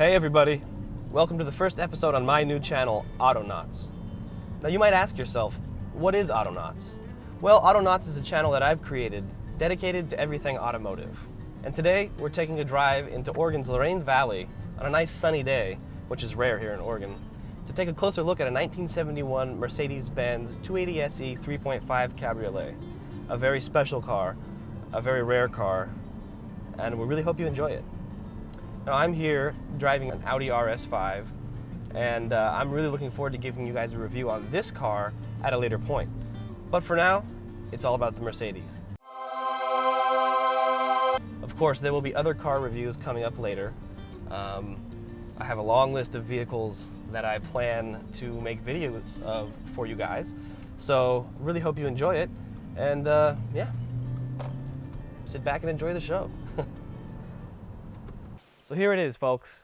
Hey everybody, welcome to the first episode on my new channel, AutoNauts. Now you might ask yourself, what is AutoNauts? Well, AutoNauts is a channel that I've created dedicated to everything automotive. And today we're taking a drive into Oregon's Lorain Valley on a nice sunny day, which is rare here in Oregon, to take a closer look at a 1971 Mercedes-Benz 280SE 3.5 Cabriolet. A very special car, a very rare car, and we really hope you enjoy it. Now I'm here driving an Audi RS5, and I'm really looking forward to giving you guys a review on this car at a later point. But for now, it's all about the Mercedes. Of course, there will be other car reviews coming up later. I have a long list of vehicles that I plan to make videos of for you guys. So really hope you enjoy it, and yeah, sit back and enjoy the show. So here it is, folks,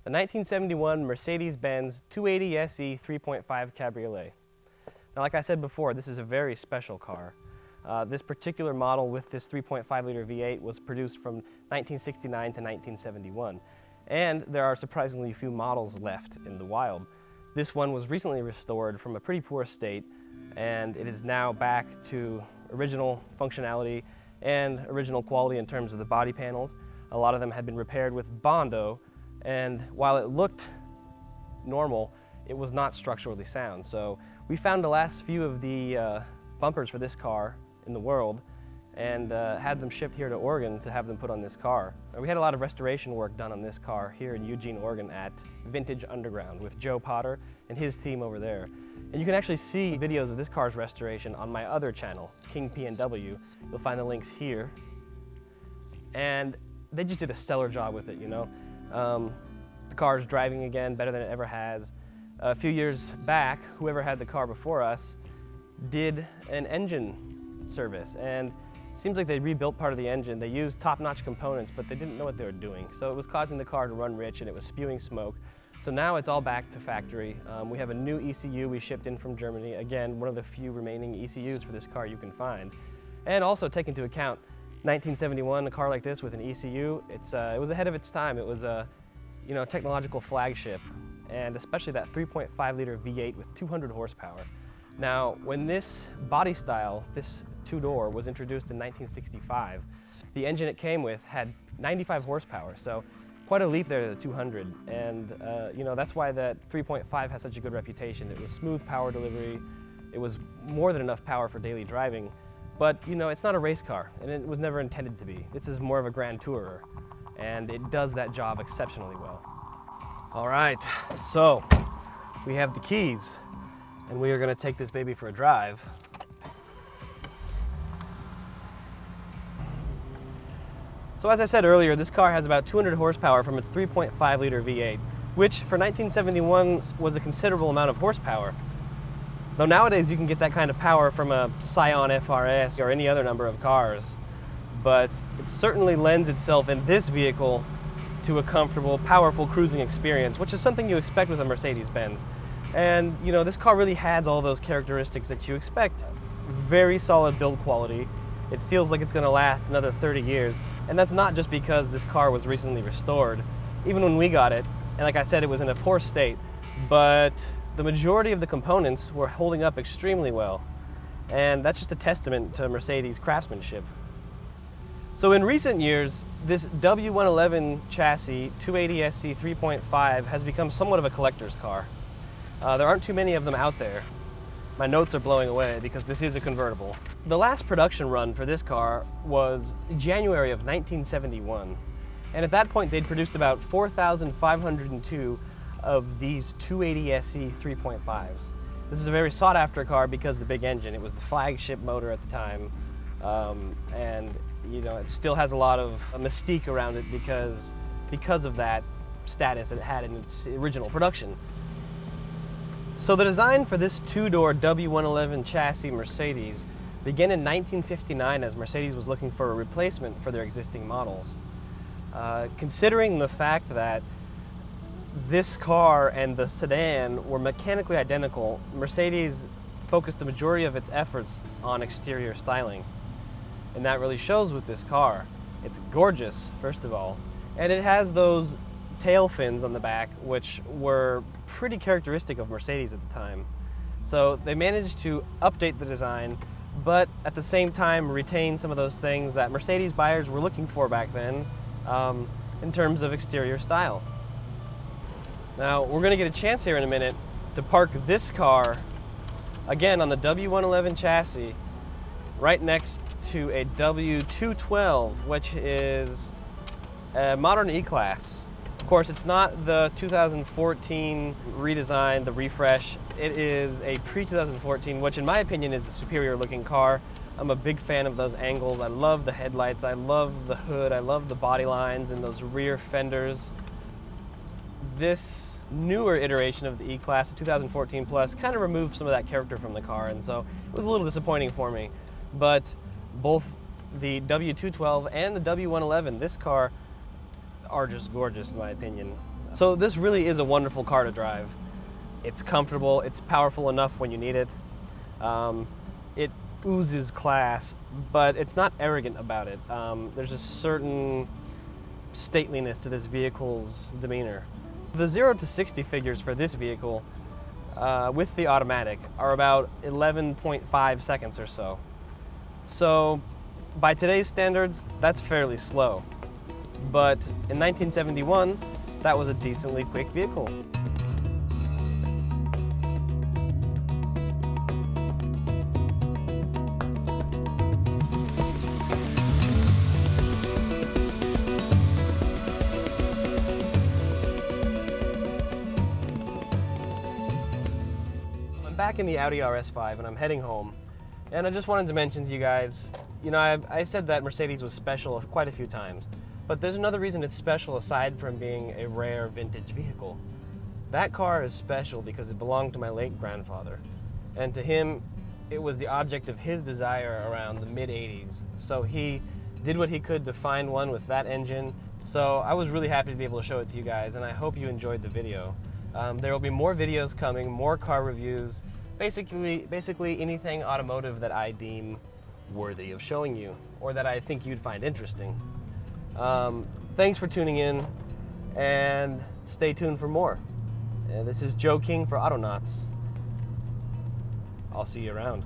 the 1971 Mercedes-Benz 280SE 3.5 Cabriolet. Now, like I said before, this is a very special car. This particular model with this 3.5 liter V8 was produced from 1969 to 1971, and there are surprisingly few models left in the wild. This one was recently restored from a pretty poor state, and it is now back to original functionality and original quality in terms of the body panels. A lot of them had been repaired with Bondo, and while it looked normal, it was not structurally sound. So we found the last few of the bumpers for this car in the world and had them shipped here to Oregon to have them put on this car. We had a lot of restoration work done on this car here in Eugene, Oregon at Vintage Underground with Joe Potter and his team over there. And you can actually see videos of this car's restoration on my other channel, King P&W. You'll find the links here. And they just did a stellar job with it, you know. The car's driving again better than it ever has. A few years back, whoever had the car before us did an engine service, and it seems like they rebuilt part of the engine. They used top-notch components, but they didn't know what they were doing. So it was causing the car to run rich, and it was spewing smoke. So now it's all back to factory. We have a new ECU we shipped in from Germany. Again, one of the few remaining ECUs for this car you can find. And also take into account 1971, a car like this with an ECU, it was ahead of its time. It was a technological flagship, and especially that 3.5 liter V8 with 200 horsepower. Now, when this body style, this two-door, was introduced in 1965, the engine it came with had 95 horsepower, so quite a leap there to the 200. And that's why that 3.5 has such a good reputation. It was smooth power delivery. It was more than enough power for daily driving. But, it's not a race car, and it was never intended to be. This is more of a grand tourer, and it does that job exceptionally well. All right, so we have the keys, and we are going to take this baby for a drive. So as I said earlier, this car has about 200 horsepower from its 3.5 liter V8, which for 1971 was a considerable amount of horsepower. Though nowadays you can get that kind of power from a Scion FRS or any other number of cars, but it certainly lends itself in this vehicle to a comfortable, powerful cruising experience, which is something you expect with a Mercedes-Benz. And this car really has all those characteristics that you expect. Very solid build quality. It feels like it's going to last another 30 years, and that's not just because this car was recently restored. Even when we got it, and like I said, it was in a poor state, but the majority of the components were holding up extremely well, and that's just a testament to Mercedes' craftsmanship. So in recent years, this W111 chassis 280SE 3.5 has become somewhat of a collector's car. There aren't too many of them out there. My notes are blowing away because this is a convertible. The last production run for this car was January of 1971, and at that point they'd produced about 4,502 of these 280SE 3.5s. This is a very sought after car because of the big engine. It was the flagship motor at the time, and it still has a lot of mystique around it because of that status it had in its original production. So the design for this two-door W111 chassis Mercedes began in 1959 as Mercedes was looking for a replacement for their existing models. Considering the fact that this car and the sedan were mechanically identical, Mercedes focused the majority of its efforts on exterior styling. And that really shows with this car. It's gorgeous, first of all, and it has those tail fins on the back, which were pretty characteristic of Mercedes at the time. So they managed to update the design, but at the same time retain some of those things that Mercedes buyers were looking for back then in terms of exterior style. Now, we're going to get a chance here in a minute to park this car, again on the W111 chassis, right next to a W212, which is a modern E-Class. Of course, it's not the 2014 redesign, the refresh. It is a pre-2014, which in my opinion is the superior looking car. I'm a big fan of those angles. I love the headlights, I love the hood, I love the body lines and those rear fenders. This newer iteration of the E-Class, the 2014 Plus, kind of removed some of that character from the car, and so it was a little disappointing for me. But both the W212 and the W111, this car, are just gorgeous in my opinion. So this really is a wonderful car to drive. It's comfortable, it's powerful enough when you need it. It oozes class, but it's not arrogant about it. There's a certain stateliness to this vehicle's demeanor. The 0 to 60 figures for this vehicle with the automatic are about 11.5 seconds or so. So by today's standards, that's fairly slow. But in 1971, that was a decently quick vehicle. I'm back in the Audi RS5 and I'm heading home. And I just wanted to mention to you guys, you know, I said that Mercedes was special quite a few times. But there's another reason it's special aside from being a rare vintage vehicle. That car is special because it belonged to my late grandfather. And to him, it was the object of his desire around the mid-80s. So he did what he could to find one with that engine. So I was really happy to be able to show it to you guys, and I hope you enjoyed the video. There will be more videos coming, more car reviews, basically anything automotive that I deem worthy of showing you, or that I think you'd find interesting. Thanks for tuning in, and stay tuned for more. This is Joe King for AutoNauts. I'll see you around.